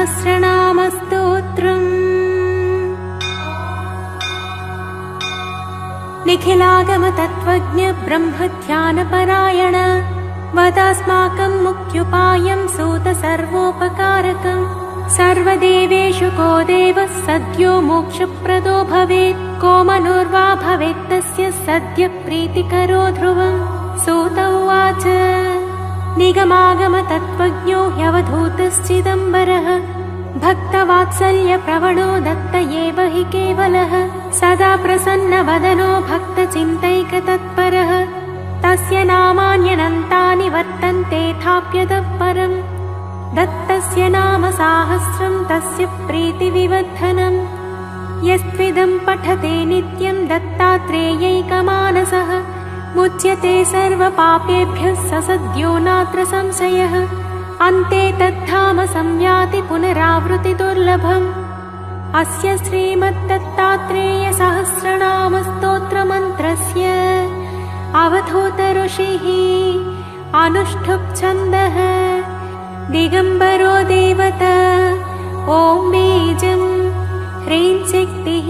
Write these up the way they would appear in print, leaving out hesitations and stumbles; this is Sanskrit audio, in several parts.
सहस्रनामस्तोत्रम्। निखिलागमतत्त्वज्ञ ब्रह्मध्यानपरायण वदास्माकं मुख्योपायं सूत सर्वोपकारकम्। सर्वदेवेषु को देवः सद्यो मोक्षप्रदो भवेत्, को मनुर्वा भवेत् तस्य सद्य प्रीतिकरो ध्रुवम्। सूत उवाच निगमागमतत्त्वज्ञो ह्यवधूतश्चिदम्बरः, भक्तवात्सल्यप्रवणो दत्त एव हि केवलः। सदा प्रसन्नवदनो भक्तचिन्तैकतत्परः, तस्य नामान्यनन्तानि वर्तन्तेथाप्यतः परम्। दत्तस्य नाम साहस्रं तस्य प्रीतिविवर्धनम्। यस्त्विदं पठते नित्यं दत्तात्रेयैकमानसः, मुच्यते सर्वपापेभ्यः स सद्यो नात्र संशयः। अन्ते तद्धाम संयाति पुनरावृत्तिदुर्लभम्। अस्य श्रीमद्दत्तात्रेयसहस्रनामस्तोत्रमन्त्रस्य अवधूत ऋषिः अनुष्ठुप् छन्दः। दिगम्बरो देवता ॐ बीजं ह्रीं शक्तिः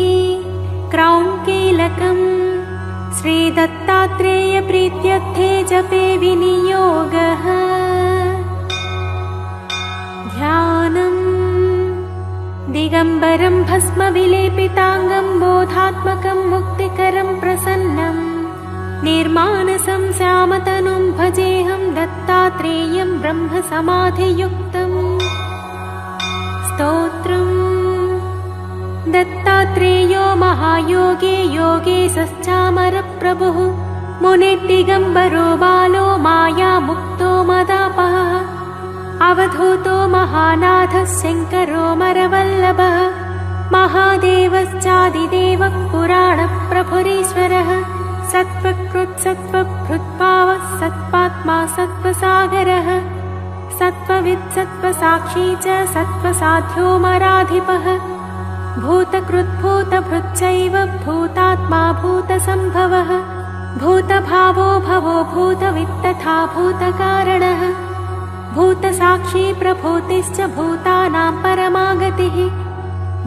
क्रौं कीलकम्। श्रीदत्तात्रेयप्रीत्यर्थे जपे विनियोगः। ध्यानम्। दिगम्बरं भस्मविलेपिताङ्गं बोधात्मकं मुक्तिकरं प्रसन्नं, निर्मानसं श्यामतनुं भजेऽहं दत्तात्रेयं ब्रह्मसमाधियुक्तम्। स्तोत्रम्। दत्तात्रेयो महायोगे योगेशश्चामरप्रभुः, मुनिर्दिगम्बरो बालो मायामुक्तो मदापहः। अवधूतो महानाथः शङ्करो मरवल्लभः, महादेवश्चादिदेवः पुराणप्रभुरीश्वरः। सत्त्वकृत् सत्त्वभृद्भावः सत्त्वात्मा सत्त्वसागरः, सत्त्ववित् सत्त्वसाक्षी च सत्त्वसाध्यो मराधिपः। भूतकृद्भूतभृच्चैव भूतात्मा भूतसम्भवः, भूतभावो भवो भूतवित्तथा भूतकारणः। भूतसाक्षी प्रभूतिश्च भूतानां परमागतिः,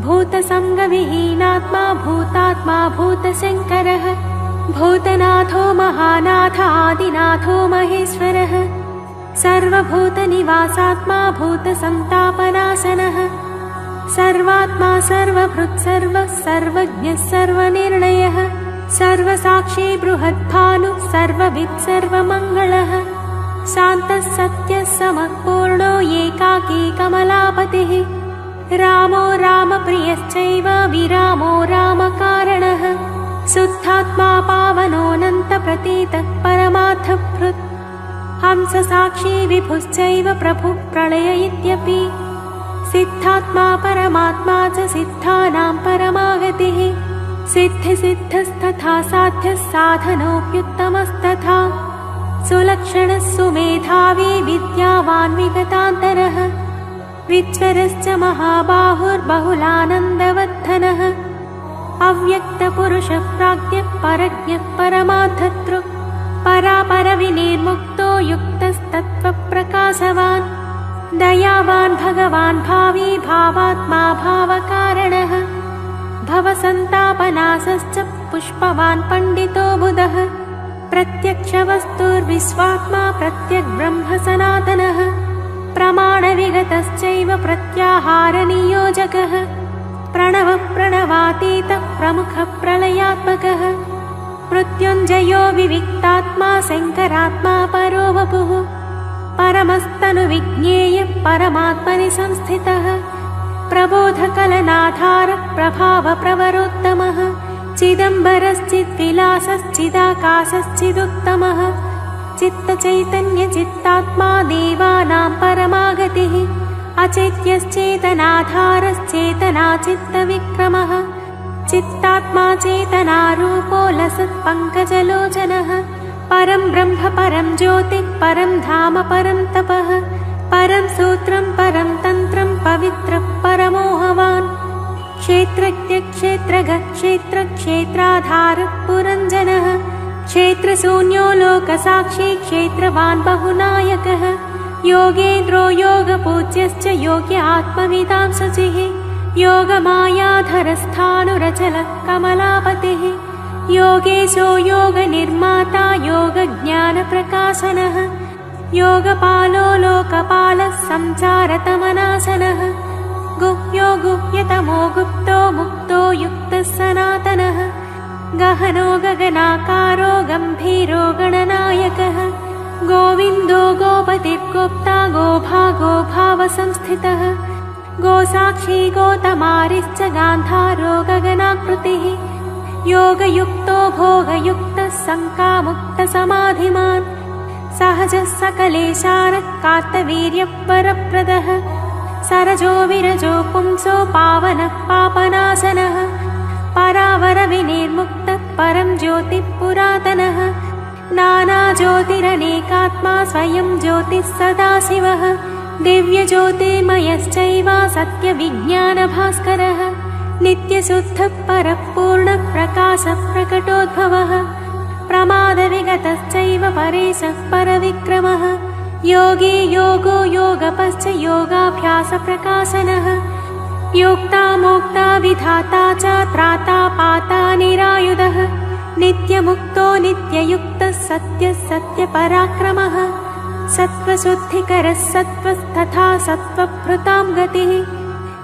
भूतसङ्गविहीनात्मा भूतात्मा भूतशङ्करः। भूतनाथो महानाथ आदिनाथो महेश्वरः, सर्वभूतनिवासात्मा भूतसन्तापनाशनः। सर्वात्मा सर्वभृत् सर्वः सर्वज्ञः सर्वनिर्णयः, सर्वसाक्षी बृहद्भानुः सर्ववित् सर्वमङ्गलः। शान्तः सत्यः समः पूर्णो एकाकी कमलापतिः, रामो रामप्रियश्चैव विरामो रामकारणः। शुद्धात्मा पावनोऽनन्तप्रतीतः परमार्थभृत्, हंससाक्षी विभुश्चैव प्रभुः प्रलय इत्यपि। सिद्धात्मा परमात्मा च सिद्धानां परमागतिः, सिद्धिसिद्धस्तथा साध्यः साधनोऽप्युत्तमस्तथा। सुलक्षणः सुमेधावी विद्यावान् विगतान्तरः, विज्वरश्च महाबाहुर्बहुलानन्दवर्धनः। अव्यक्तपुरुषः प्राज्ञः परज्ञः परमार्थतृक्, परापरविनिर्मुक्तो युक्तस्तत्त्वप्रकाशवान्। दयावान् भगवान् भावी भावात्मा भावकारणः, भवसन्तापनाशश्च पुष्पवान् पण्डितो बुधः। प्रत्यक्षवस्तुर्विश्वात्मा प्रत्यग्ब्रह्म सनातनः, प्रमाणविगतश्चैव प्रत्याहारनियोजकः। प्रणवः प्रणवातीतः प्रमुखः प्रलयात्मकः, मृत्युञ्जयो विविक्तात्मा शङ्करात्मा परो वपुः। परमस्तनुविज्ञेयः परमात्मनि संस्थितः, प्रबोधकलनाधारः प्रभावप्रवरोत्तमः। चिदम्बरश्चिद्विलासश्चिदाकाशश्चिदुत्तमः, चित्तचैतन्यचित्तात्मा देवानां परमागतिः। अचेत्यश्चेतनाधारश्चेतनाचित्तविक्रमः, चित्तात्मा चेतनारूपो लसत्पङ्कजलोचनः। परं ब्रह्म परं ज्योतिः परं धाम परं तपः, परं सूत्रं परं तन्त्रं पवित्रः परमोहवान्। क्षेत्रज्ञ क्षेत्रगः क्षेत्रक्षेत्राधारः पुरञ्जनः, क्षेत्रशून्यो लोकसाक्षी क्षेत्रवान् बहुनायकः। योगेन्द्रो योगपूज्यश्च योग्य आत्मविदां शुचिः योगमायाधरस्थाणुरचलः कमलापतिः योगेशो योगनिर्माता योगज्ञानप्रकाशनः योगपालो लोकपालः संसारतमनाशनः गुह्यो गुह्यतमो गुप्तो मुक्तो युक्तः सनातनः गहनो गगनाकारो गम्भीरो गणनायकः गोविन्दो गोपतिर्गोप्ता गोभागो भावसंस्थितः गोसाक्षी गोतमारिश्च गान्धारो गगनाकृतिः योगयुक्तो भोगयुक्तः शङ्कामुक्तसमाधिमान् सहजः सकलेशानः कार्तवीर्यः वरप्रदः सरजो विरजो पुंसो पावनः पापनाशनः परावरविनिर्मुक्तः परं ज्योतिः पुरातनः नानाज्योतिरनेकात्मा स्वयं ज्योतिः सदाशिवः दिव्यज्योतिर्मयश्चैव सत्यविज्ञानभास्करः नित्यशुद्धः परः पूर्णः प्रकाशः प्रकटोद्भवः प्रमादविगतश्चैव परेशः परविक्रमः योगी योगो योगपश्च योगाभ्यासप्रकाशनः योक्ता मोक्ता विधाता च त्राता पाता निरायुधः नित्यमुक्तो नित्ययुक्तः सत्यः सत्यपराक्रमः सत्त्वशुद्धिकरः सत्त्वस्तथा सत्त्वभृतां गतिः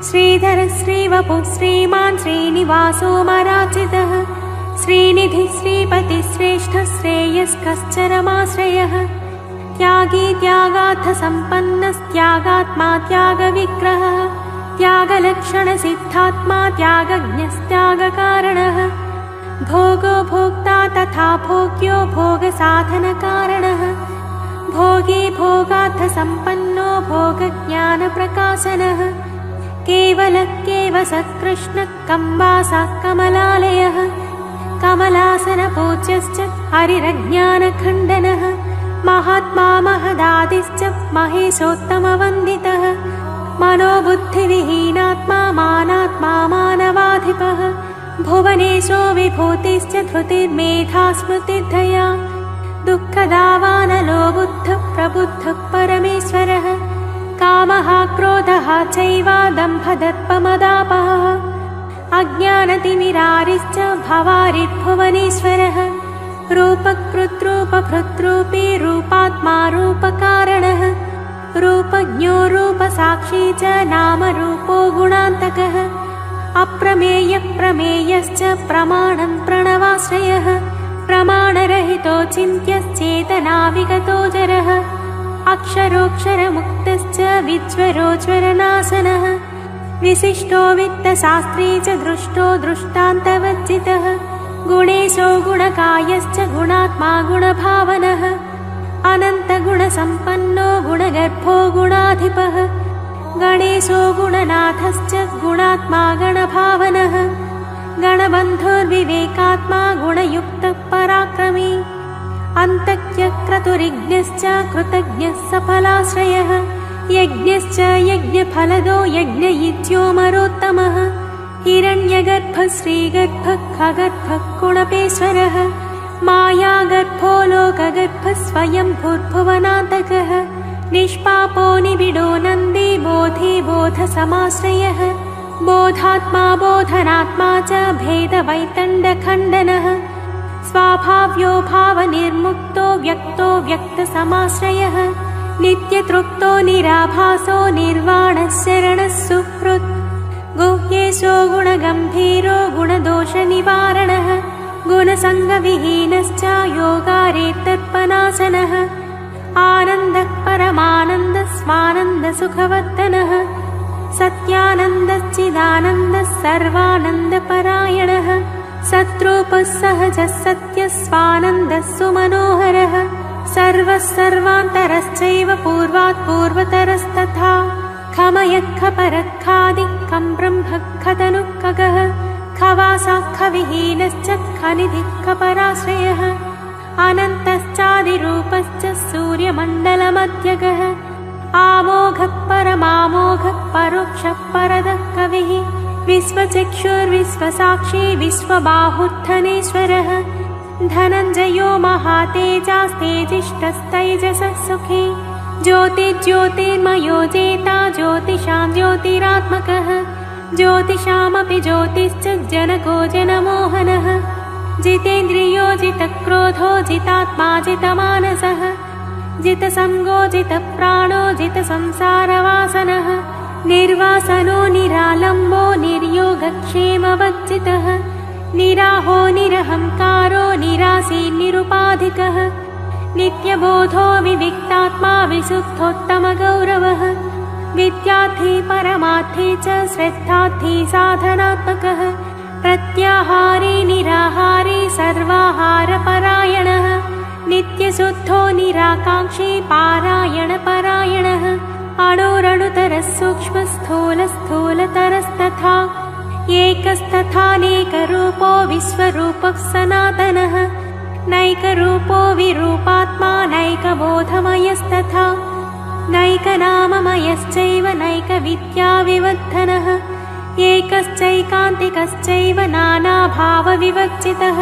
श्रीधरः श्रीवपुः श्रीमान् श्रीनिवासो मराचितः श्रीनिधिः श्रीपतिः श्रेष्ठः श्रेयस्कश्चरमाश्रयः त्यागी त्यागार्थसम्पन्नस्त्यागात्मा त्यागविग्रहः त्यागलक्षणसिद्धात्मा त्यागज्ञस्त्यागकारणः भोगो भोक्ता तथा भोग्यो भोगसाधनकारणः भोगी भोगार्थसम्पन्नो भोगज्ञानप्रकाशनः केवलः केवसत्कृष्णः कम्बासः कमलालयः कमलासनपूज्यश्च हरिरज्ञानखण्डनः महात्मा महदादिश्च महेशोत्तमवन्दितः मनोबुद्धिविहीनात्मा मानात्मा मानवाधिपः भुवनेशो विभूतिश्च धृतिर्मेधा स्मृतिर्धया दुःखदावानलो बुद्धः प्रबुद्धः परमेश्वरः कामः क्रोधः चैव दम्भदर्पमदापहः अज्ञानतिमिरारिश्च भवारिर्भुवनेश्वरः रूपकृद्रूपभृद्रूपी रूपात्मा रूपकारणः रूपज्ञो रूपसाक्षी च नामरूपो गुणान्तकः अप्रमेयः प्रमेयश्च प्रमाणं प्रणवाश्रयः प्रमाणरहितो चिन्त्यश्चेतना विगतो जरः अक्षरोक्षरमुक्तश्च विज्वरोज्वरनाशनः विशिष्टो वित्तशास्त्री च दृष्टो दृष्टान्तवर्जितः गुणेशो गुणकायश्च गुणात्मा गुणभावनः अनन्तगुणसम्पन्नो गुणगर्भो गुणाधिपः गणेशो गुणनाथश्च गुणात्मा गणभावनः गणबन्धुर्विवेकात्मा गुणयुक्तः पराक्रमी अन्तक्यक्रतुरिज्ञश्च कृतज्ञः सफलाश्रयः यज्ञश्च यज्ञफलदो यज्ञयित्यो मरोत्तमः हिरण्यगर्भः श्रीगर्भः खगर्भः कुणपेश्वरः मायागर्भो लोकगर्भः स्वयं भूर्भुवनान्तकः निष्पापो निबिडो नन्दी बोधि बोधसमाश्रयः बोधात्मा बोधनात्मा च भेदवैतण्डखण्डनः स्वाभाव्यो भावनिर्मुक्तो व्यक्तो व्यक्तसमाश्रयः नित्यतृप्तो निराभासो निर्वाणः शरणः सुहृत् गुह्येशो गुणगम्भीरो गुणदोषनिवारणः गुणसङ्गविहीनश्च योगारेतर्पणासनः आनन्दः परमानन्दः स्वानन्दसुखवर्धनः सत्यानन्दश्चिदानन्दः सर्वानन्दपरायणः सद्रूपः सहजः सत्यः स्वानन्दः सुमनोहरः सर्वः सर्वान्तरश्चैव पूर्वात् पूर्वतरस्तथा खमयःखपरःखादिः खं ब्रह्म खतनुः खगः खवासाखविहीनश्च खनिधिः खपराश्रयः अनन्तश्चादिरूपश्च सूर्यमण्डलमध्यगः आमोघः परमामोघः परोक्षः परदः कविः विश्वचक्षुर्विश्वसाक्षी विश्वबाहुर्धनेश्वरः धनञ्जयो महातेजास्तेजिष्ठस्तैजसः सुखी ज्योतिर्ज्योतिर्मयो जेता ज्योतिषां ज्योतिरात्मकः ज्योतिषामपि ज्योतिश्च जनको जनमोहनः जितेन्द्रियो जितक्रोधो जितात्मा जितमानसः जितसङ्गो जितप्राणो जितसंसारवासनः निर्वासनो निरालम्बो निर्योगक्षेमवर्जितः निराहो निरहङ्कारो निरासीर्निरुपाधिकः नित्यबोधो विविक्तात्मा विशुद्धोत्तमगौरवः विद्यार्थी परमार्थी च श्रद्धार्थी साधनात्मकः प्रत्याहारी निराहारी सर्वाहारपरायणः नित्यशुद्धो निराकाङ्क्षी पारायणपरायणः अणुरणुतरः सूक्ष्मस्थूलस्थूलतरस्तथा एकस्तथानेकरूपो विश्वरूपः सनातनः नैकरूपो विरूपात्मा नैकबोधमयस्तथा नैकनाममयश्चैव नैकविद्याविवर्धनः एकश्चैकान्तिकश्चैव नानाभावविवर्जितः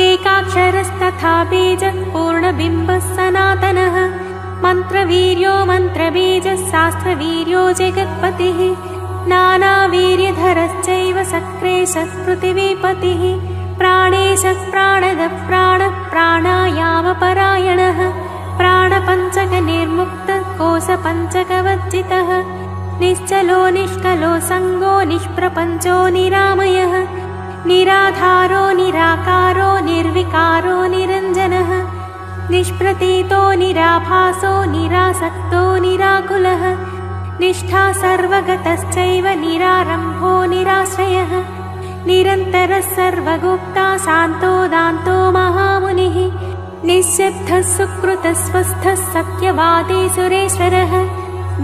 एकाक्षरस्तथा बीजः पूर्णबिम्बः सनातनः मन्त्रवीर्यो मन्त्रबीजः शास्त्रवीर्यो जगत्पतिः नानावीर्यधरश्चैव सक्रेशः पृथिवीपतिः प्राणेशः प्राणदः प्राणः प्राणायामपरायणः प्राणपञ्चकनिर्मुक्तः कोशपञ्चकवर्जितः निश्चलो निष्कलो सङ्गो निष्प्रपञ्चो निरामयः निराधारो निराकारो निर्विकारो निरञ्जनः निष्प्रतीतो निराभासो निरासक्तो निराकुलः निष्ठा सर्वगतश्चैव निरारम्भो निराश्रयः निरन्तरः सर्वगुप्ता शान्तो दान्तो महामुनिः निःशब्दः सुकृतः स्वस्थः सत्यवादी सुरेश्वरः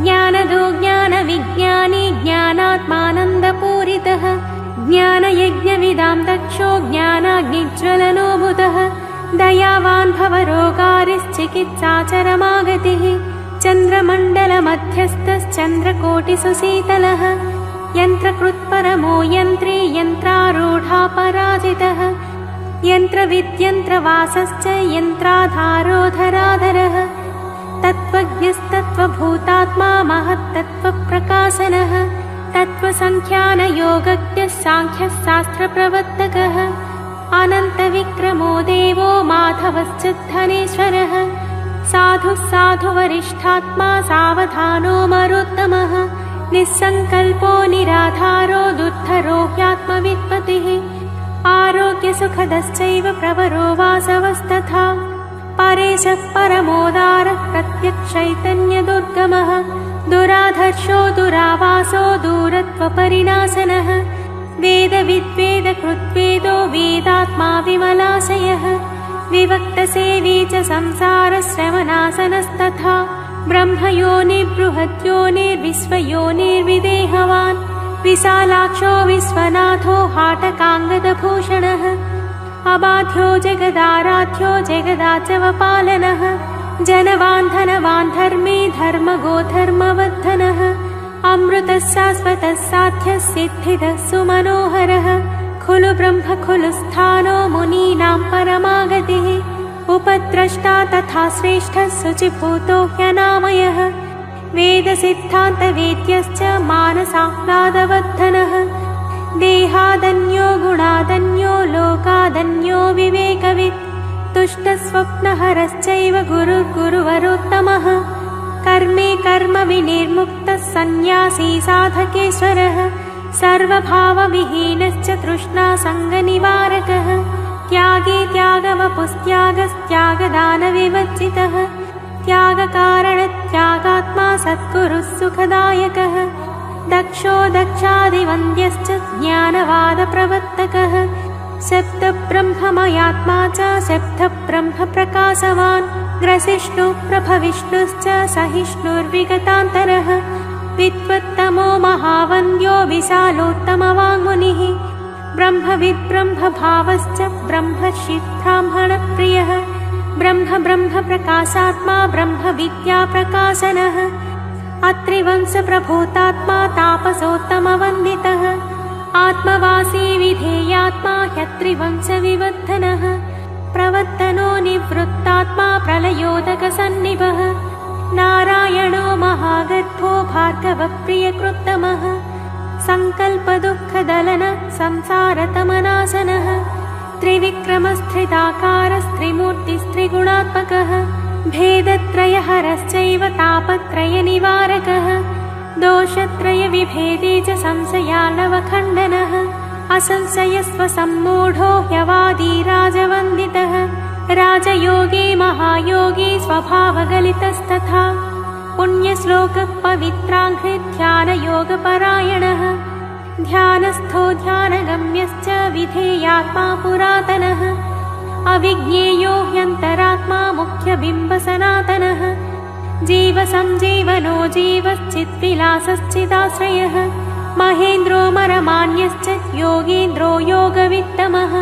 ज्ञानदो ज्ञानविज्ञानी ज्ञानात्मानन्दपूरितः ज्ञानयज्ञविदां दक्षो ज्ञानाग्निज्वलनो बुधः दयावान् भवरोगारिश्चिकित्साचरमागतिः चन्द्रमण्डलमध्यस्थश्चन्द्रकोटिसुशीतलः यन्त्रकृत्परमो यन्त्री यन्त्रारूढा पराजितः यन्त्रविद्यन्त्रवासश्च यन्त्राधारो धराधरः तत्त्वज्ञस्तत्त्वभूतात्मा महत्तत्त्वप्रकाशनः तत्त्वसङ्ख्यानयोगज्ञः साङ्ख्यः शास्त्रप्रवर्तकः अनन्तविक्रमो देवो माधवश्च धनेश्वरः साधुः साधुवरिष्ठात्मा सावधानो मरोत्तमः निस्सङ्कल्पो निराधारो दुर्धरो ह्यात्मवित्पतिः आरोग्यसुखदश्चैव प्रवरो वासवस्तथा परेशः परमोदारः प्रत्यक्षैतन्यदुर्गमः दुराधर्षो दुरावासो दूरत्वपरिणाशनः वेदविद्वेदकृद्वेदो वेदात्मा विमलाशयः विवक्तसेवी च संसारश्रवणासनस्तथा ब्रह्मयोनिर्बृहद्योनिर्विश्वयोनिर्विदेहवान् विशालाक्षो विश्वनाथो हाटकाङ्गदभूषणः अबाध्यो जगदाराध्यो जगदाचवपालनः जनवान् धनवान् धर्मे धर्मगोधर्मवर्धनः अमृतः शाश्वतः साध्यः सिद्धिदः सुमनोहरः खुलु ब्रह्म खुलु स्थानो मुनीनां परमागतिः उपद्रष्टा तथा श्रेष्ठः शुचिभूतो ह्यनामयः वेदसिद्धान्तवेद्यश्च मानसाह्लादवर्धनः देहादन्यो गुणादन्यो लोकादन्यो विवेकवित् तुष्टस्वप्नहरश्चैव गुरुर्गुरुवरोत्तमः कर्मे कर्म विनिर्मुक्तः सन्न्यासी साधकेश्वरः सर्वभावविहीनश्च तृष्णासङ्गनिवारकः त्यागे त्यागवपुस्त्यागस्त्यागदानविवर्जितः त्यागकारणत्यागात्मा सद्गुरुः सुखदायकः दक्षो दक्षादिवन्द्यश्च ज्ञानवादप्रवर्तकः शब्दब्रह्ममयात्मा च शब्दब्रह्मप्रकाशवान् ग्रसिष्णुप्रभविष्णुश्च सहिष्णुर्विगतान्तरः विद्वत्तमो महावन्द्यो विशालोत्तमवाङ्मुनिः ब्रह्मविद्ब्रह्मभावश्च ब्रह्मर्षिब्राह्मणप्रियः ब्रह्म ब्रह्मप्रकाशात्मा ब्रह्मविद्याप्रकाशनः अत्रिवंशप्रभूतात्मा तापसोत्तमवन्दितः आत्मवासी विधेयात्मा ह्यत्रिवंशविवर्धनः प्रवर्तनो निवृत्तात्मा प्रलयोदकसन्निभः नारायणो महागर्भो भार्गवप्रियकृत्तमः सङ्कल्पदुःखदलन संसारतमनाशनः त्रिविक्रमस्त्रिदाकारस्त्रिमूर्तिस्त्रिगुणात्मकः भेदत्रयहरश्चैव तापत्रयनिवारकः दोषत्रयविभेदे च संशयार्णवखण्डनः असंशयस्वसम्मूढो ह्यवादी राजवन्दितः राजयोगी महायोगी स्वभावगलितस्तथा पुण्यश्लोकः पवित्राङ्घ्रिध्यानयोगपरायणः ध्यानस्थो ध्यानगम्यश्च विधेयात्मा पुरातनः अविज्ञेयो ह्यन्तरात्मा मुख्यबिम्बसनातनः जीवसञ्जीवनो जीवश्चिद्विलासश्चिदाश्रयः महेन्द्रो मरमान्यश्च योगीन्द्रो योगवित्तमः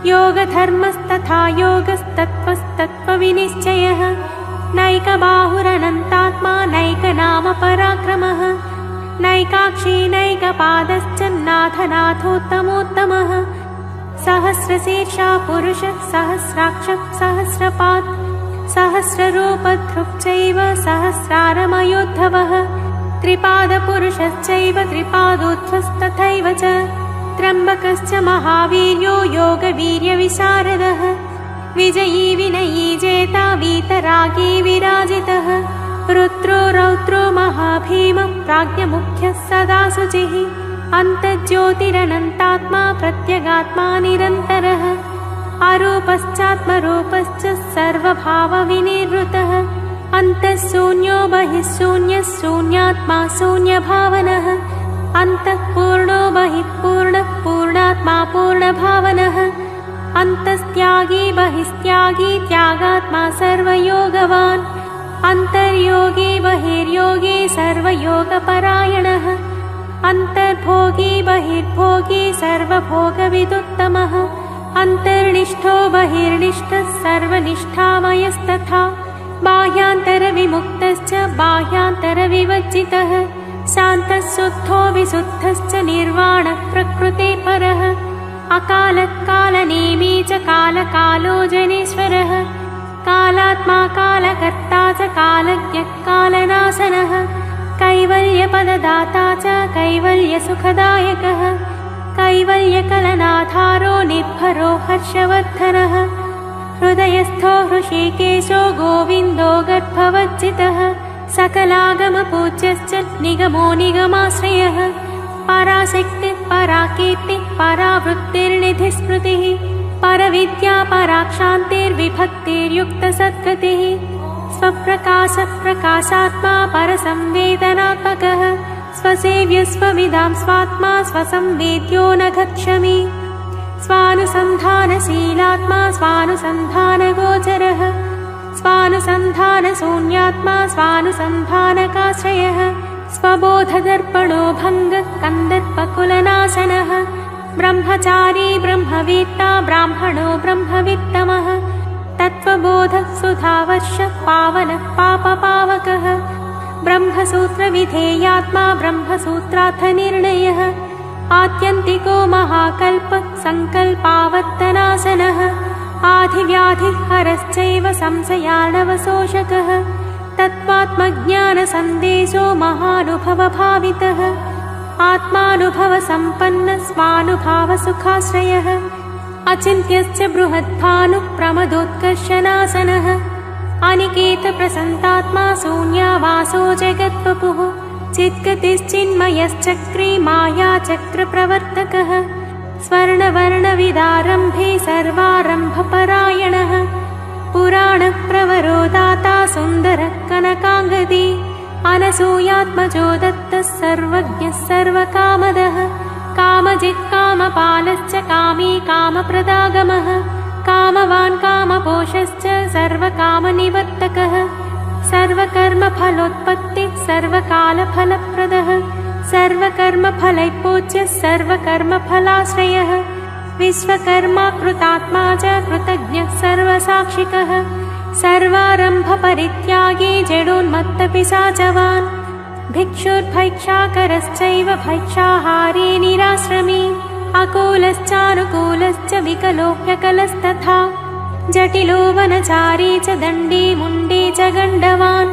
योगधर्मस्तथा योगस्तत्त्वस्तत्त्वविनिश्चयः नैकबाहुरनन्तात्मा नैकनामपराक्रमः नैकाक्षी नैकपादश्च नाथनाथोत्तमोत्तमः सहस्रशीर्षा पुरुषः सहस्राक्षः सहस्रपात् सहस्ररूपधृक्चैव सहस्रारमयोद्धवः त्रिपादपुरुषश्चैव त्रिपादोध्वस्तथैव च त्र्यम्बकश्च महावीर्यो योगवीर्यविशारदः विजयी विनयी जेता वीतरागी विराजितः रुद्रो रौद्रो महाभीमः प्राज्ञमुख्यः सदा शुचिः अन्तर्ज्योतिरनन्तात्मा प्रत्यगात्मा निरन्तरः अरूपश्चात्मरूपश्च सर्वभावविनिवृतः अन्तःशून्यो बहिः शून्यः शून्यात्मा शून्यभावनः अन्तःपूर्णो बहिः पूर्णः पूर्णात्मा पूर्णभावनः अन्तस्त्यागी बहिस्त्यागी त्यागात्मा सर्वयोगवान् अन्तर्योगी बहिर्योगी सर्वयोगपरायणः अन्तर्भोगी बहिर्भोगी सर्वभोगविदुत्तमः अन्तर्निष्ठो बहिर्निष्ठः सर्वनिष्ठामयस्तथा बाह्यान्तरविमुक्तश्च बाह्यान्तरविवर्जितः शान्तः शुद्धो विशुद्धश्च निर्वाणः प्रकृतेपरः अकालः कालनेमी च कालकालो जनेश्वरः कालात्मा कालकर्ता च कालज्ञः कालनाशनः कैवल्यपददाता च कैवल्यसुखदायकः कैवल्यकलनाधारो निर्भरो हर्षवर्धनः हृदयस्थो हृषीकेशो गोविन्दो गर्भवर्जितः सकलागमपूज्यश्च निगमो निगमाश्रयः पराशक्तिः पराकीर्तिः परावृत्तिर्निधिस्मृतिः परविद्या पराक्षान्तिर्विभक्तिर्युक्तसद्गतिः स्वप्रकाशः प्रकाशात्मा परसंवेदनात्मकः स्वसेव्य स्वविदां स्वात्मा स्वसंवेद्यो न गच्छमि स्वानुसन्धानशीलात्मा स्वानुसन्धानगोचरः स्वानुसन्धानशून्यात्मा स्वानुसन्धानकाश्रयः स्वबोधदर्पणो भङ्गः कन्दर्पकुलनाशनः ब्रह्मचारी ब्रह्मवेत्ता ब्राह्मणो ब्रह्मवित्तमः तत्त्वबोधः सुधावर्षः पावनः पापपावकः ब्रह्मसूत्रविधेयात्मा ब्रह्मसूत्रार्थनिर्णयः आत्यन्तिको महाकल्पः सङ्कल्पावर्तनाशनः आधिव्याधिहरश्चैव संशयार्णवशोषकः तत्त्वात्मज्ञानसन्देशो महानुभवभावितः आत्मानुभवसम्पन्नः स्वानुभावसुखाश्रयः अचिन्त्यश्च बृहद्भानुः प्रमदोत्कर्षनाशनः अनिकेतप्रसन्तात्मा शून्यावासो जगद्वपुः चिद्गतिश्चिन्मयश्चक्रे मायाचक्रप्रवर्तकः स्वर्णवर्णविदारम्भे सर्वारम्भपरायणः पुराणः प्रवरो दाता सुन्दरः कनकाङ्गदी अनसूयात्मजो दत्तः सर्वज्ञः सर्वकामदः कामजित्कामपालश्च कामी कामप्रदागमः कामवान् कामपोषश्च सर्वकामनिवर्तकः सर्वकर्मफलोत्पत्तिः सर्वकालफलप्रदः सर्वकर्मफलैपूज्यः सर्वकर्मफलाश्रयः विश्वकर्मा कृतात्मा च कृतज्ञः सर्वसाक्षिकः सर्वारम्भपरित्यागी जडोन्मत्तपिशाचवान् भिक्षुर्भैक्षाकरश्चैव भैक्षाहारी निराश्रमी अकूलश्चानुकूलश्च विकलो ह्यकलस्तथा जटिलो वनचारी च दण्डी मुण्डी च गण्डवान्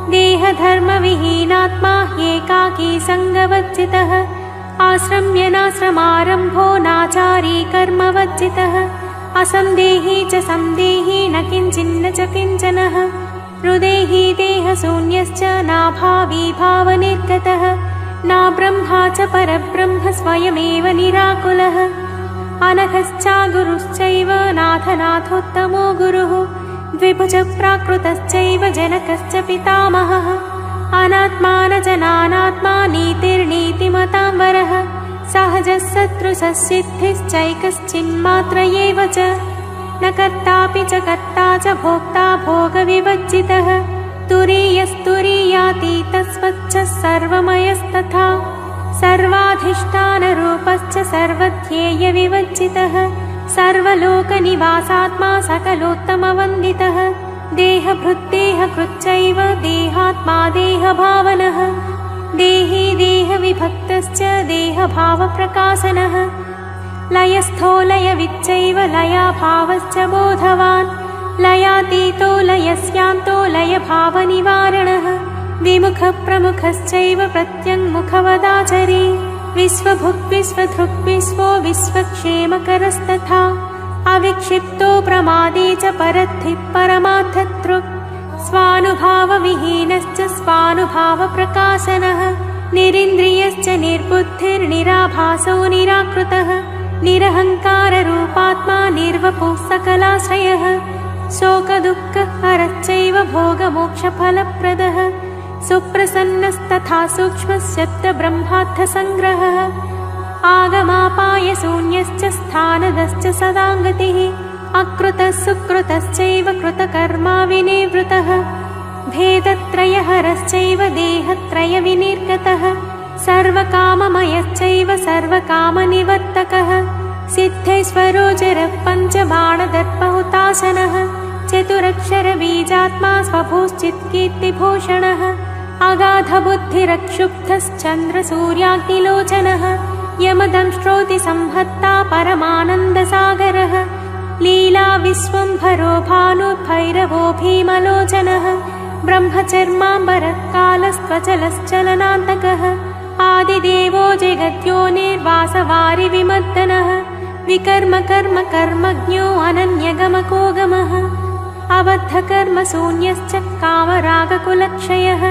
देहधर्मविहीनात्मा एकाकी सङ्गवर्जितः आश्रम्यनाश्रमारम्भो नाचारी कर्मवर्जितः असंदेही च संदेही न किञ्चिन्न च किञ्चनः हृदेही देहशून्यश्च नाभावी भावनिर्गतः न ब्रह्मा च परब्रह्म स्वयमेव निराकुलः अनघश्च गुरुश्चैव नाथनाथोत्तमो गुरुः द्विभुज प्राकृतश्चैव जनकश्च पितामहः अनात्मा न जनानात्मा नीतिर्नीतिमतां वरः सहजः शत्रुषः सिद्धिश्चैकश्चिन्मात्र एव च न कर्तापि च कर्ता च भोक्ता भोगविवर्जितः तुरीयस्तुरीयातीतः स्वच्छः सर्वमयस्तथा सर्वाधिष्ठानरूपश्च सर्वध्येयविवर्जितः सर्वलोकनिवासात्मा सकलोत्तमवन्दितः देहभृद्देहकृच्चैव देहात्मा देहभावनः देही देहविभक्तश्च देहभावप्रकाशनः लयस्थो लयविच्चैव लयाभावश्च बोधवान् लयातीतो लयस्यान्तो लयभावनिवारणः विमुखप्रमुखश्चैव प्रत्यङ्मुखवदाचरी विश्वभुक्विश्वधृक्विश्वो विश्वक्षेमकरस्तथा अविक्षिप्तो प्रमादे च परद्धिः परमार्थतृक् स्वानुभावविहीनश्च स्वानुभावप्रकाशनः निरिन्द्रियश्च निर्बुद्धिर्निराभासो निराकृतः निरहङ्काररूपात्मा निर्वपुः सकलाश्रयः शोकदुःखहरश्चैव भोगमोक्षफलप्रदः सुप्रसन्नस्तथा सूक्ष्मशब्दब्रह्मार्थसङ्ग्रहः आगमापायशून्यश्च स्थानदश्च सदाङ्गतिः अकृतः सुकृतश्चैव कृतकर्मा विनिवृतः भेदत्रयहरश्चैव देहत्रयविनिर्गतः सर्वकाममयश्चैव सर्वकामनिवर्तकः सिद्धैश्वरोजरः पञ्चबाणदर्पहुताशनः चतुरक्षरबीजात्मा स्वभूश्चित्कीर्तिभूषणः अगाधबुद्धिरक्षुब्धश्चन्द्रसूर्याग्निलोचनः यमदंष्ट्रोतिसंहत्ता परमानन्दसागरः लीला विश्वम्भरो भानुर्भैरवो भीमलोचनः ब्रह्मचर्माम्बरः कालस्त्वचलश्चलनान्तकः आदिदेवो जगद्योनिर्वासवारिविमर्दनः विकर्म कर्मज्ञो अनन्यगमकोगमः अबद्धकर्मशून्यश्च कामरागकुलक्षयः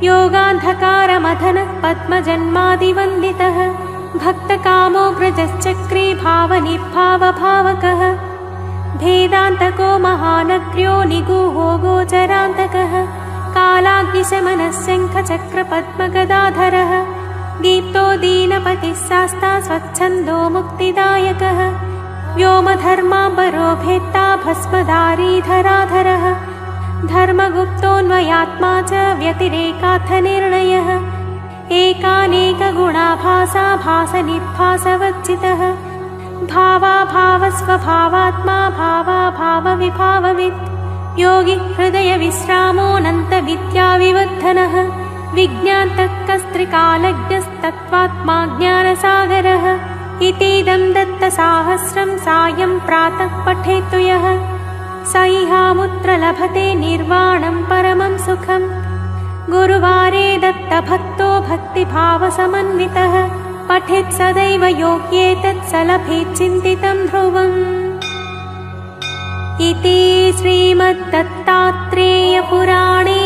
योगान्धकारमथनः पद्मजन्मादिवन्दितः भक्तकामोऽग्रजश्चक्रे भावनिर्भावभावकः भेदान्तको महानग्र्यो निगूहो गोचरान्तकः कालाग्निशमनः शङ्खचक्रपद्मगदाधरः दीप्तो दीनपतिः शास्ता स्वच्छन्दो मुक्तिदायकः व्योमधर्माम्बरो भेत्ता भस्मधारीधराधरः धर्मगुप्तोऽन्वयात्मा च व्यतिरेकार्थनिर्णयः एकानेकगुणाभासा भासनिर्भासवर्जितः भावाभावस्वभावात्मा भावाभावविभाववित् योगी हृदयविश्रामोऽनन्तविद्याविवर्धनः विज्ञातकस्त्रिकालज्ञस्तत्त्वात्मा ज्ञानसागरः इतीदं दत्तसाहस्रं सायं प्रातः पठेत्तु यः स इहामुत्र लभते निर्वाणं परमं सुखम् गुरुवारे दत्तभक्तो भक्तिभावसमन्वितः पठेत् सदैव योग्येतत् स लभेत् चिन्तितं ध्रुवम् इति श्रीमद्दत्तात्रेयपुराणे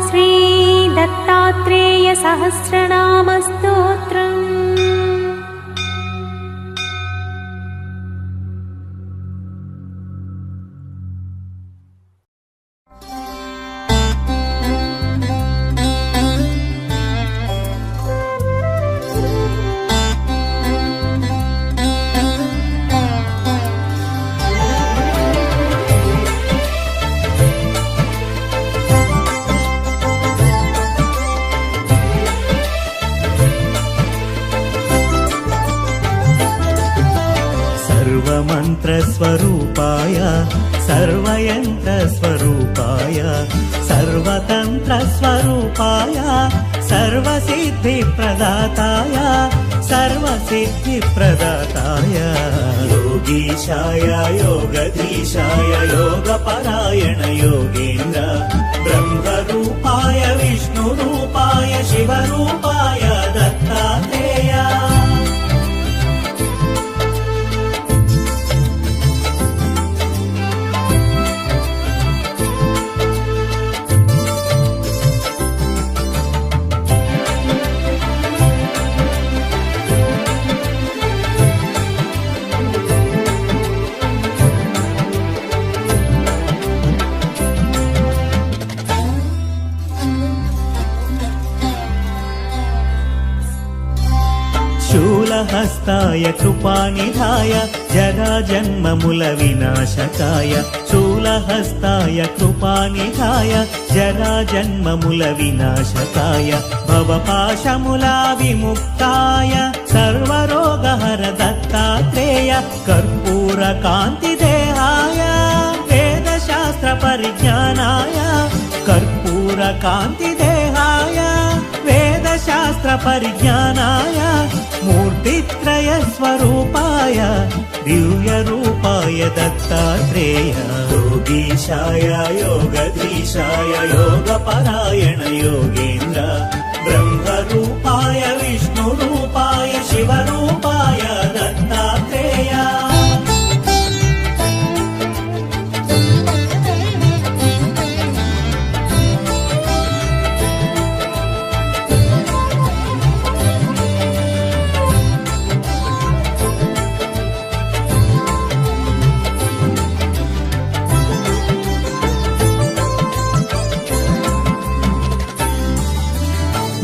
श्रीदत्तात्रेयसहस्रनामस्तोत्रम् सर्वमन्त्रस्वरूपाय सर्वयन्त्रस्वरूपाय सर्वतन्त्रस्वरूपाय सर्वसिद्धिप्रदाताय सर्वसिद्धिप्रदाताय योगीशाय योगधीशाय योगपरायण योगेन्द्र ब्रह्मरूपाय विष्णुरूपाय शिवरूपाय दत्तात्रेय शूलहस्ताय कृपानिधाय जराजन्ममुल विनाशकाय शूलहस्ताय कृपानिधाय जराजन्ममुल विनाशकाय भवपाशमुला विमुक्ताय सर्वरोगहर दत्तात्रेय कर्पूरकान्तिदेहाय वेदशास्त्रपरिज्ञानाय कर्पूरकान्तिदेहाय वेदशास्त्रपरिज्ञानाय मूर्तित्रयस्वरूपाय दिव्यरूपाय दत्तात्रेय योगीशाय योगधीशाय योगपरायण योगेन्द्र ब्रह्मरूपाय विष्णुरूपाय शिवरूपाय दत्तात्रेय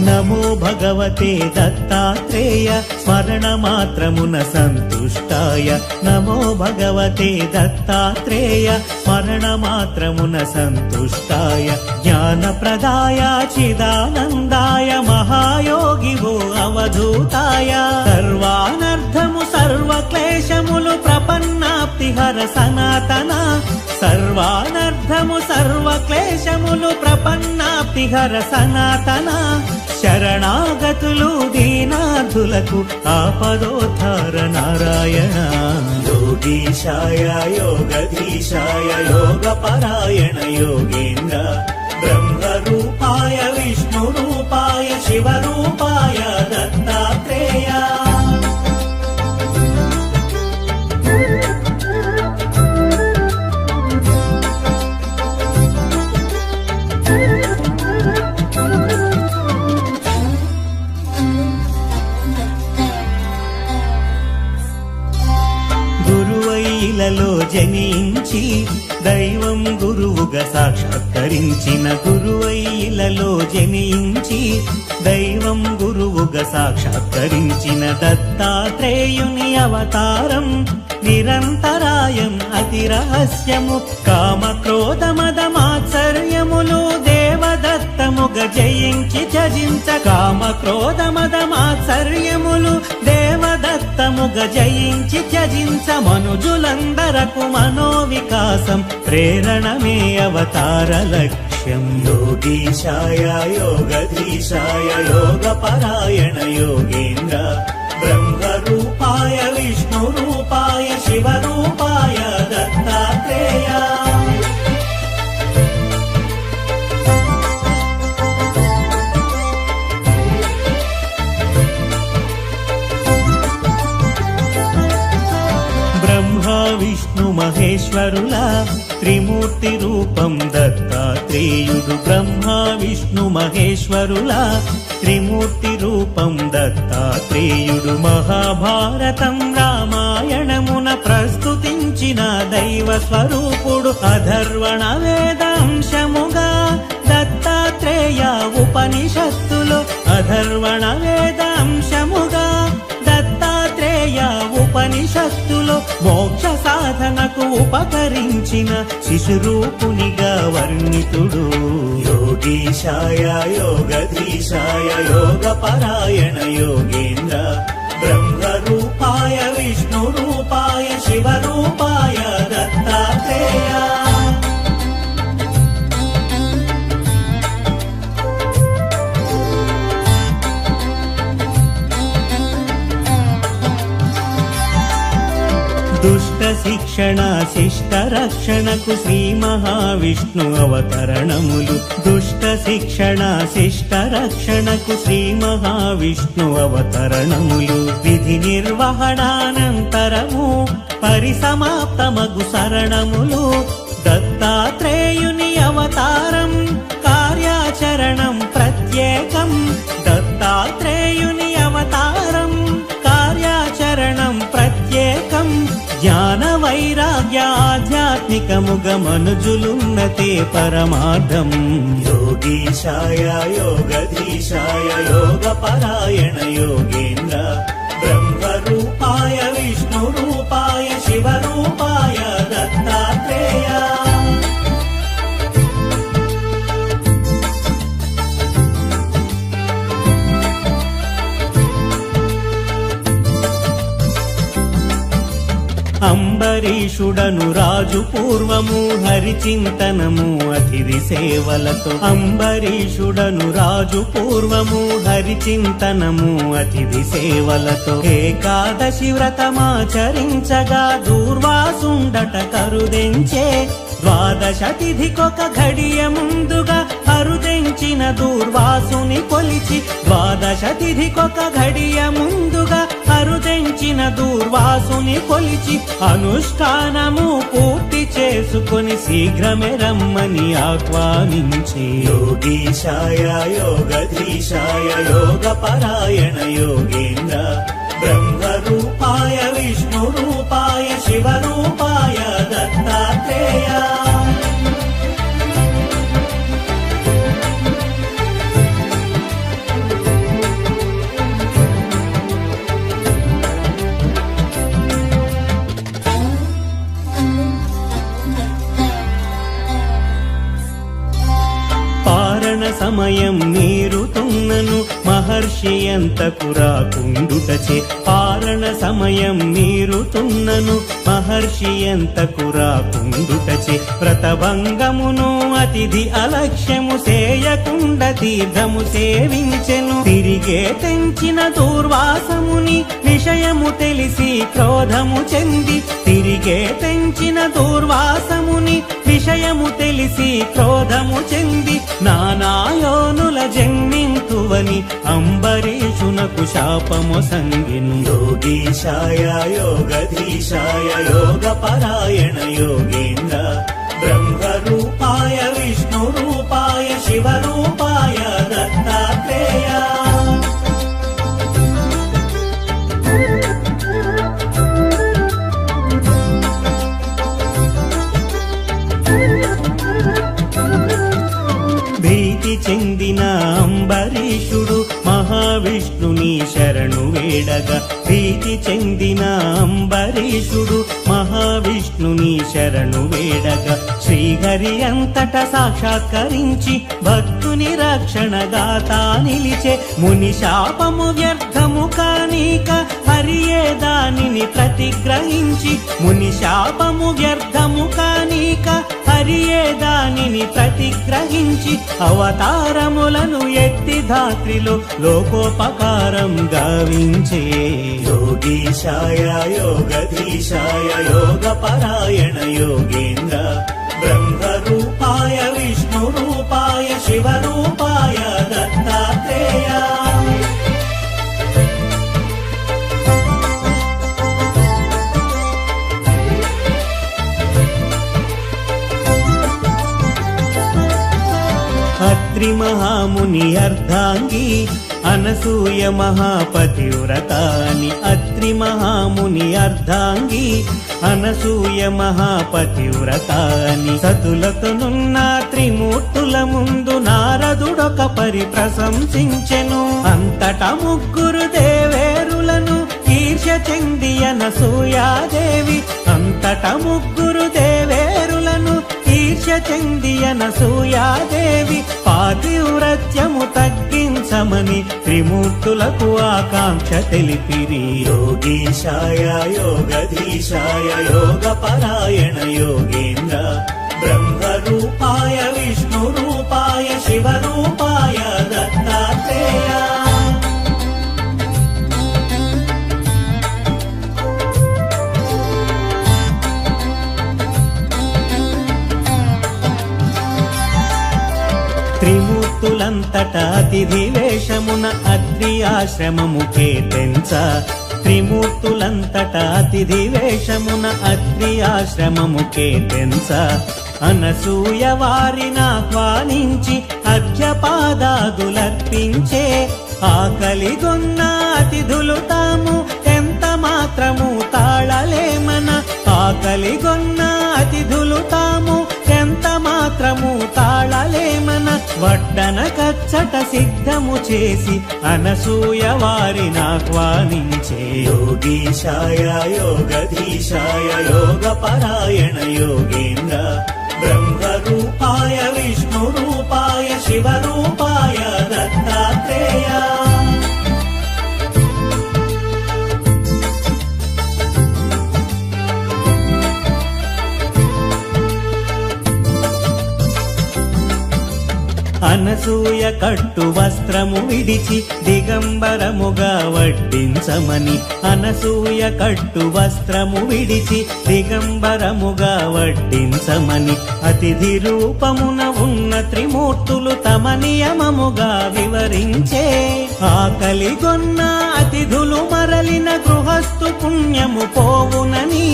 नमो भगवते दत्तात्रेय स्मरणमात्रमुन सन्तुष्टाय नमो भगवते दत्तात्रेय स्मरणमात्रमुन सन्तुष्टाय ज्ञानप्रदाय चिदानन्दाय महायोगिवो अवधूताय सर्वानर्थमु सर्वक्लेशमुलु प्रपन्नाप्तिहर सनातन सर्वानर्थमु सर्वक्लेशमुलु प्रपन्नाप्तिहर सनातन शरणागतुलु दीनार्धुలకు आपदोद्धार नारायण योगीशाय योगधीशाय योगपरायण योगेन्द्र ब्रह्मरूपाय विष्णुरूपाय शिवरूपाय दत्तात्रेय గురువైలలో జనించి దైవం గురువుగా సాక్షాత్కరించిన గురువైలలో జనించి దైవం గురువుగా సాక్షాత్కరించిన దత్తాత్రేయుని అవతారం నిరంతరాయం అతి రహస్యము కామ క్రోధ మద మాత్సర్యములు దేవదత్తముగ జయించి త్యజించ కామ క్రోధ మద మాత్సర్యములు దేవదత్తముగ జయించి త్యజించ మనుజులందరకు మనోవికాసం ప్రేరణమే అవతార లక్ష్యం योगीशाय योगधीशाय योगपरायण योगेन्द्र ब्रह्मरूपाय विष्णुरूपाय शिवरूपाय दत्तात्रेय ब्रह्मा विष्णु महेश्वरुला त्रिमूर्ति रूपं दत्तात्रेयुडु ब्रह्मा विष्णु महेश्वरुला त्रिमूर्ति रूपं दत्तात्रेयुडु महाभारतं रामायणमुन प्रस्तुतिंచిన దైవ స్వరూపుడు అధర్వణ వేదాంశముగా దత్తాత్రేయ ఉపనిషత్తులో అధర్వణ వేదాంశముగా దత్తాత్రేయ ఉపనిషత్తులో మోక్ష సాధనకు ఉపకరించిన శిశురూపునిగా వర్ణితుడు योगीशाय योगधीशाय योगपरायण योगेन्द्र ब्रह्मरूपाय विष्णुरूपाय शिवरूपाय दत्तात्रेय శిష్ట రక్షణకు శ్రీ మహావిష్ణు అవతరణములు. దుష్ట శిక్షణ శిష్ట రక్షణకు శ్రీ మహావిష్ణు అవతరణములు. విధి నిర్వహణానంతరము పరిసమాప్తమగు శరణములు. దత్తాత్రేయుని అవతారం కార్యాచరణం ప్రత్యేకం. దత్తాత్రేయుని అవతారం కార్యాచరణం ప్రత్యేకం. జ్ఞాన వైరాగ్య ఆధ్యాత్మికముగ మనుజులున్నతే పరమార్థం. యోగీశాయ యోగధీశాయ యోగపరాయణ యోగేంద్ర బ్రహ్మరూపాయ విష్ణురూపాయ శివరూపాయ దత్తాత్రేయ. అంబరీషుడను రాజు పూర్వము హరిచింతనము అతిథి సేవలతో. అంబరీషుడను రాజు పూర్వము హరిచింతనము అతిథి సేవలతో. ఏకాదశి వ్రతమాచరించగా దూర్వాసుండట కరుదెంచే. ద్వాదశ తిథికొక ఘడియ ముందుగా అరుదెంచిన దూర్వాసుని కొలిచి. ద్వాదశ తిథికొక ఘడియ ముందుగా అరుదెంచిన దూర్వాసుని కొలిచి. అనుష్ఠానము పూర్తి చేసుకొని శీఘ్రమే రమ్మని ఆహ్వానించి. యోగీశాయ యోగధీశాయ యోగపరాయణ యోగేంద్ర బ్రహ్మరూపాయ విష్ణురూపాయ శివరూపాయ దత్తాత్రేయ. సమయం మీరుతున్నను మహర్షి ఎంతకు రాకుండుటచే. పారణ సమయం మీరుతున్నను మహర్షి ఎంతకు రాకుండుటచే. వ్రతభంగమును అతిథి అలక్ష్యము సేయకుండ తీర్థము సేవించెను. తిరిగే తెంచిన దూర్వాసముని విషయము తెలిసి క్రోధము చెంది. తిరిగే తెంచిన దూర్వాసముని విషయము తెలిసి క్రోధము చెంది. నానాయోనుల జన్మింతువని అంబరీషునకు శాపము సంగిను. యోగీశాయ యోగధీశాయ యోగపరాయణ యోగేంద్ర బ్రహ్మరూపాయ విష్ణురూపాయ శివరూపాయ దత్తాత్రేయ. చెందిన అంబరీషుడు మహావిష్ణుని శరణు వేడగా. ప్రీతి చెందిన అంబరీషుడు మహావిష్ణుని శరణు వేడగా. శ్రీహరి అంతట సాక్షాత్కరించి భక్తుని రక్షణగాతా నిలిచే. ముని శాపము వ్యర్థము కానీక హరియే దానిని ప్రతిగ్రహించి. ముని శాపము వ్యర్థము కానీక హరియే దానిని ప్రతిగ్రహించి. అవతారములను ఎత్తి ధాత్రిలో లోకోపకారం గావించే. యోగీశాయ యోగధీశాయ యోగపరాయణ యోగేంద్ర బ్రహ్మరూపాయ విష్ణురూపాయ శివరూపాయ దత్తాత్రేయ. అత్రి మహాముని అర్ధాంగి అనసూయ మహాపతివ్రతాని. అత్రి మహాముని అర్ధాంగి అనసూయ మహాపతివ్రతాని. సతులతోనున్న త్రిమూర్తుల ముందు నారదుడొక పరి ప్రశంసించెను. అంతట ముగ్గురు దేవేరులను ఈర్ష్య చెంది అనసూయాదేవి. అంతట ముగ్గురు దేవేరులను ఈర్ష్య చెంది అనసూయాదేవి. పాతివ్రత్యము తగ్గించమని త్రిమూర్తులకు ఆకాంక్ష తెలిపిరి. యోగీశాయ యోగధీశాయ యోగపరాయణ యోగేంద్ర బ్రహ్మరూపాయ విష్ణురూపాయ శివరూపాయ దత్తాత్రేయ. త్రిమూర్తులంతట అతిథి వేషమున అత్రి ఆశ్రమముకే తెంచ త్రిమూర్తులంతట అతిథి వేషమున అత్రి ఆశ్రమముకే తెంచ అనసూయ వారినాహ్వానించి అర్ఘ్యపాదాదులర్పించే ఆకలిగొన్న అతిథులు తాము ఎంత మాత్రము తాళలేమన ఆకలిగొన్న అతిథులు తాము ఎంత మాత్రము తాళలేమన వడ్డన కచ్చట సిద్ధము చేసి అనసూయ వారినాహ్వానించే యోగీశాయ యోగధీశాయ యోగపరాయణ యోగేంద్ర బ్రహ్మరూపాయ విష్ణురూపాయ శివరూపాయ దత్తాత్రేయ అనసూయ కట్టు వస్త్రము విడిచి దిగంబరముగా వడ్డించమని అనసూయ కట్టు వస్త్రము విడిచి దిగంబరముగా వడ్డించమని అతిథి రూపమున ఉన్న త్రిమూర్తులు తమ నియమముగా వివరించే ఆకలిగొన్న అతిథులు మరలిన గృహస్థు పుణ్యము పోవునని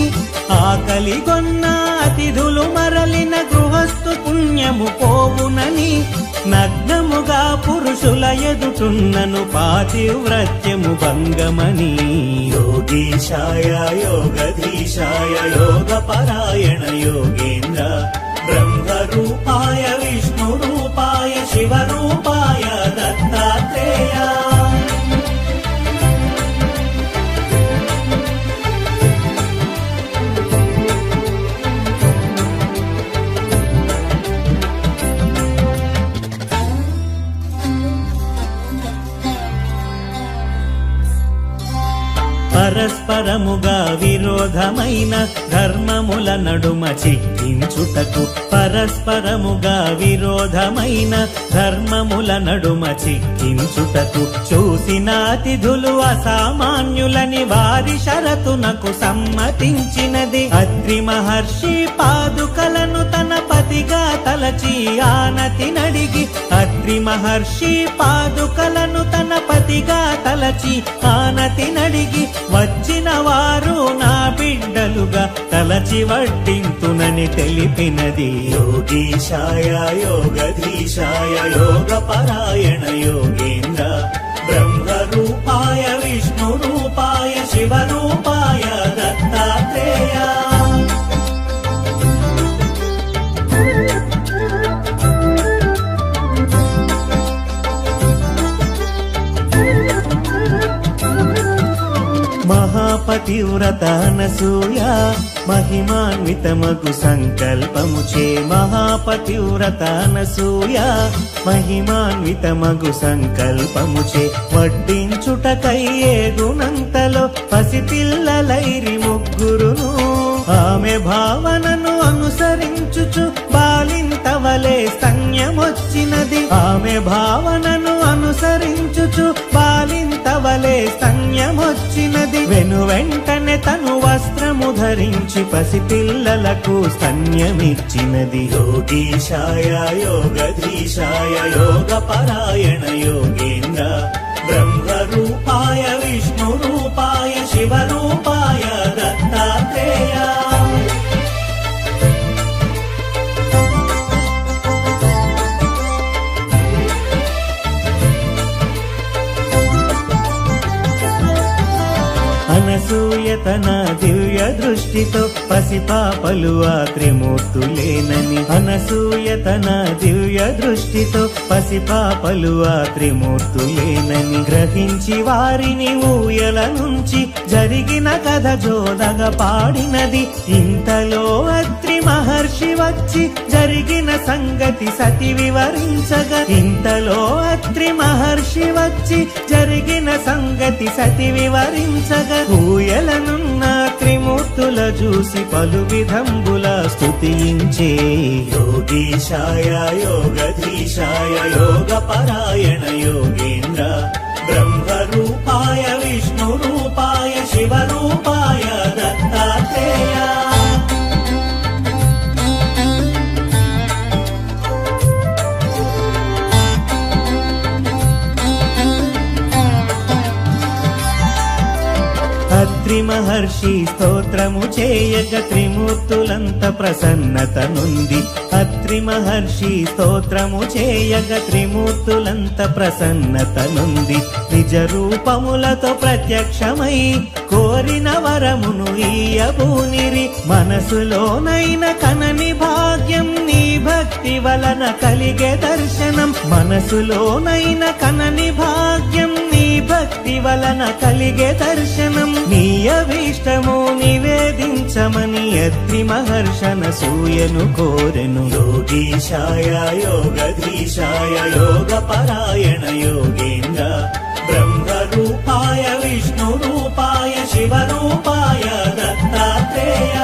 ఆకలిగొన్న అతిథులు మరలిన గృహస్థు పుణ్యము పోవునని నగ్నముగా పురుషుల ఎదుటున్నను పాతివ్రత్యము భంగమని యోగీశాయ యోగధీశాయ యోగపరాయణ యోగేంద్ర బ్రహ్మరూపాయ విష్ణురూపాయ శివరూపాయ దత్తాత్రేయ పరస్పరముగా విరోధమైన ధర్మముల నడుమ చిక్కించుటకు పరస్పరముగా విరోధమైన ధర్మముల నడుమ చిక్కించుటకు చూసిన అతిథులు అసామాన్యులని వారి షరతునకు సమ్మతించినది అత్రి మహర్షి పాదుకలను తన పతిగా తలచి ఆనతి నడిగి అత్రి మహర్షి పాదుకలను తన పతిగా తలచి ఆనతి నడిగి వచ్చిన వారు నా బిడ్డలుగా తలచి వడ్డింతునని తెలిపినది యోగీశాయ యోగధీశాయ యోగపరాయణ యోగేంద్ర బ్రహ్మరూపాయ విష్ణురూపాయ శివరూపాయ దత్తాత్రేయ మహాపతివ్రత అనసూయ మహిమాన్వితమగు సంకల్పముచే మహాపతివ్రత అనసూయ మహిమాన్వితమగు సంకల్పముచే వడ్డించుటకై ఏగునంతలో పసిపిల్లలైరి ముగ్గురును ఆమె భావనను అనుసరించుచు బాలింతవలే స్తన్యమొచ్చినది ఆమె భావనను అనుసరించుచు బాలింతవలే స్తన్యమొచ్చినది వెను వెంటనే తను వస్త్రము ధరించి పసిపిల్లలకు స్తన్యమిచ్చినది యోగీశాయ యోగధీశాయ యోగపరాయణ యోగేంద్ర బ్రహ్మరూపాయ విష్ణురూపాయ శివరూపాయ దత్తాత్రేయ అనసూయ తన దివ్య దృష్టితో పసిపాపలు ఆ త్రిమూర్తులేనని అనసూయ తన దివ్య దృష్టితో పసిపాపలు ఆ త్రిమూర్తులేనని గ్రహించి వారిని ఊయల నుంచి జరిగిన కథ జోదగా పాడినది ఇంతలో అత్రి మహర్షి వచ్చి జరిగిన సంగతి సతి వివరించగా ఇంతలో అత్రి మహర్షి వచ్చి జరిగిన సంగతి సతి వివరించగా ఊయలనున్న త్రిమూర్తుల చూసి పలు విధంబుల స్తుతించే యోగీశాయ యోగధీశాయ యోగపరాయణ యోగేంద్ర బ్రహ్మరూపాయ విష్ణురూపాయ శివరూపాయ దత్తాత్రేయ అత్రి మహర్షి స్తోత్రము చేయగ త్రిమూర్తులంత ప్రసన్నత నుండి. అత్రి మహర్షి స్తోత్రము చేయగ త్రిమూర్తులంత ప్రసన్నత నుండి. నిజ రూపములతో ప్రత్యక్షమై కోరిన వరమును ఈయబూనిరి. మనసులోనైన కనని భాగ్యం నీ భక్తి వలన కలిగే దర్శనం. మనసులోనైన కనని భాగ్యం నీ భక్తి వలన కలిగే దర్శనం. నీ అభీష్టము నివేదించమని అత్రి మహర్షనసూయను కోరెను. యోగీశాయ యోగధీశాయ యోగ పరాయణ యోగేంద్ర బ్రహ్మరూపాయ విష్ణు రూపాయ శివరూపాయ దత్తాత్రేయ.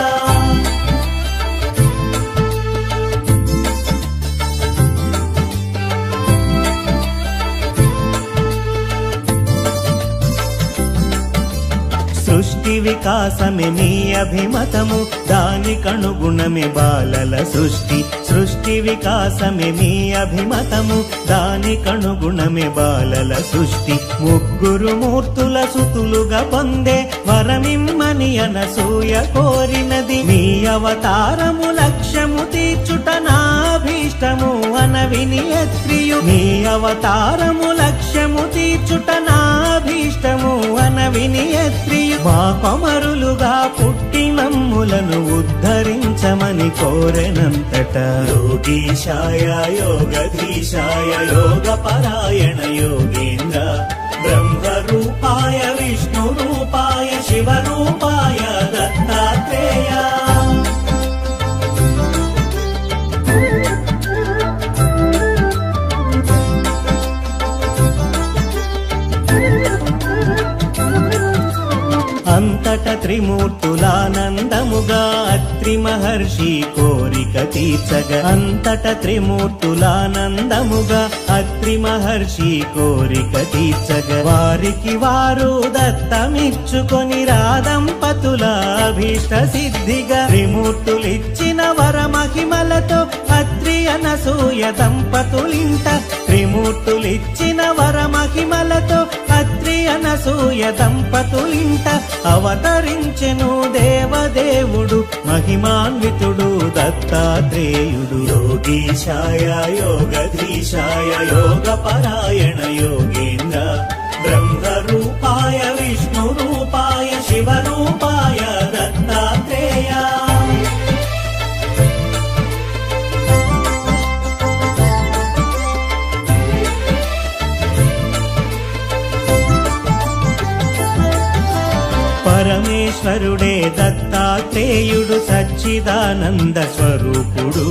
సృష్టి వికాసమే నీ అభిమతము, దానికనుగుణమే బాలల సృష్టి. సృష్టి వికాసమే నీ అభిమతము, దానికనుగుణమే బాలల సృష్టి. ముగ్గురు మూర్తుల సుతులుగా పొందే వరమిమ్మని అనసూయ కోరినది. నీ అవతారము లక్ష్యము తీర్చుట నాభీష్టము అనవిని అత్రియు. నీ అవతారము లక్ష్యము తీర్చుట నాభీష్టము అనవిని అత్రియు. మా కొమరులుగా పుట్టి మమ్ములను ఉద్ధరించమని కోరెనంతట. యోగీశాయ యోగధీశాయ యోగ పరాయణ యోగేంద్ర బ్రహ్మరూపాయ విష్ణు రూపాయ శివరూపాయ దత్తాత్రేయ. అంతట త్రిమూర్తులానందముగా అత్రి మహర్షి కోరిక తీర్చగా. అంతట త్రిమూర్తులానందముగా అత్రి మహర్షి కోరిక తీర్చగా. వారికి వారు దత్తమిచ్చుకొని రాదంపతుల అభీష్ట సిద్ధిగా. త్రిమూర్తులిచ్చిన వరమహిమలతో అత్రి అనసూయ దంపతులింట. త్రిమూర్తులిచ్చిన వరమహిమలతో అత్రి అనసూయ దంపతులింట. అవతరించెను దేవదేవుడు మహిమాన్వితుడు దత్తాత్రేయుడు. యోగీశాయ యోగధీశాయ యోగ పరాయణ యోగేంద్ర బ్రహ్మరూపాయ విష్ణు రూపాయ శివరూపాయ దత్తాత్రేయ. పరమేశ్వరుడే దత్తాత్రేయుడు సచ్చిదానంద స్వరూపుడు.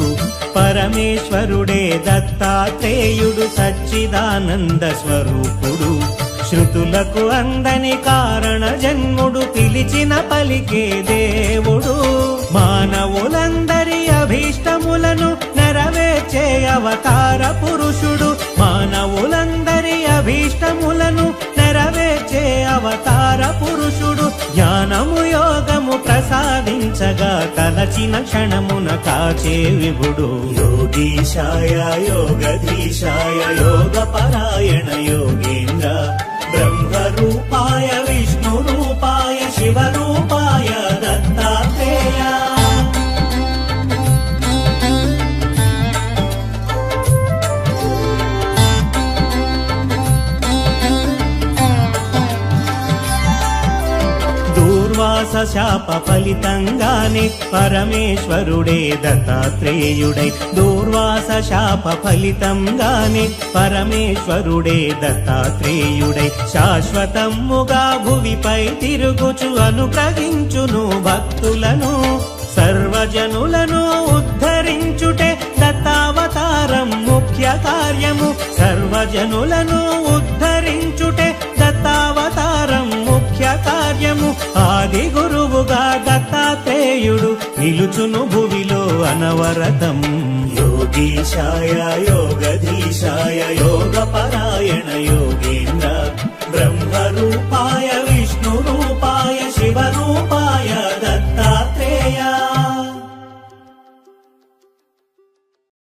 పరమేశ్వరుడే దత్తాత్రేయుడు సచ్చిదానంద స్వరూపుడు. శృతులకు అందని కారణ జన్ముడు పిలిచిన పలికే దేవుడు. మానవులందరి అభీష్టములను నెరవేర్చే అవతార పురుషుడు. మానవులందరి అభీష్టములను నెరవేర్చే అవతార పురుషుడు. జ్ఞానము యోగము ప్రసాదించగా తలచిన క్షణమున కాచే విభుడు. యోగీశాయ యోగధీశాయ యోగ పరాయణ యోగేంద్ర బ్రహ్మరూపాయ విష్ణు రూపాయ శివరూపాయ దత్తాత్రేయ. దూర్వాస శాప ఫలితంగానే పరమేశ్వరుడే దత్తాత్రేయుడై. దూర్వాస శాప ఫలితంగానే పరమేశ్వరుడే దత్తాత్రేయుడై. శాశ్వతముగా భువిపై తిరుగుచు అనుగ్రహించును భక్తులను. సర్వజనులను ఉద్ధరించుటే దత్తావతారం ముఖ్య కార్యము. సర్వజనులను ఉద్ధరించుటే దత్తావతారం ముఖ్య కార్యము. ఆది గురువుగా దత్తాత్రేయుడు నిలుచును భువిలో అనవరతం. యోగీశాయ యోగధీశాయ యోగ పరాయణ యోగేంద్ర బ్రహ్మరూపాయ విష్ణు రూపాయ శివరూపాయ